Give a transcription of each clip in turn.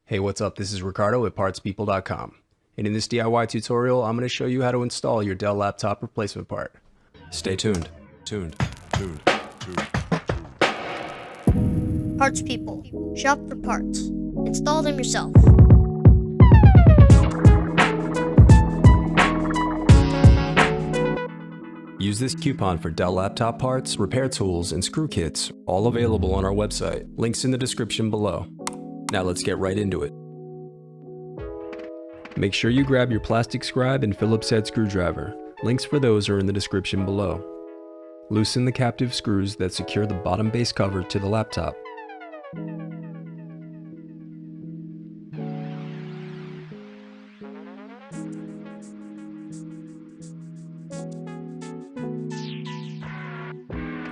Hey, what's up? This is Ricardo at partspeople.com. And in this DIY tutorial, I'm going to show you how to install your Dell laptop replacement part. Stay tuned. Parts People. Shop for parts. Install them yourself. Use this coupon for Dell laptop parts, repair tools, and screw kits, all available on our website. Links in the description below. Now let's get right into it. Make sure you grab your plastic scribe and Phillips head screwdriver. Links for those are in the description below. Loosen the captive screws that secure the bottom base cover to the laptop.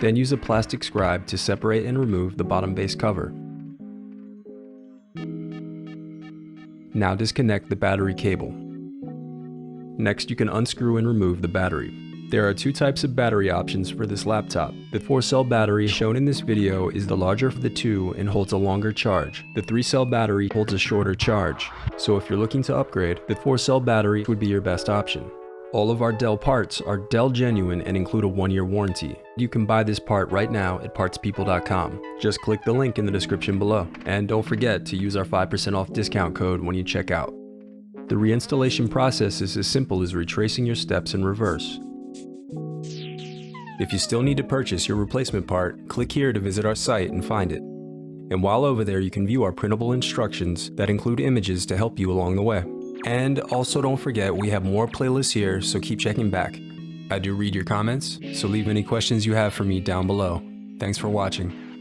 Then use a plastic scribe to separate and remove the bottom base cover. Now disconnect the battery cable. Next, you can unscrew and remove the battery. There are two types of battery options for this laptop. The 4-cell battery shown in this video is the larger of the two and holds a longer charge. The 3-cell battery holds a shorter charge. So if you're looking to upgrade, the 4-cell battery would be your best option. All of our Dell parts are Dell Genuine and include a 1-year warranty. You can buy this part right now at partspeople.com. Just click the link in the description below. And don't forget to use our 5% off discount code when you check out. The reinstallation process is as simple as retracing your steps in reverse. If you still need to purchase your replacement part, click here to visit our site and find it. And while over there, you can view our printable instructions that include images to help you along the way. And also don't forget, we have more playlists here, so keep checking back. I do read your comments, so leave any questions you have for me down below. Thanks for watching.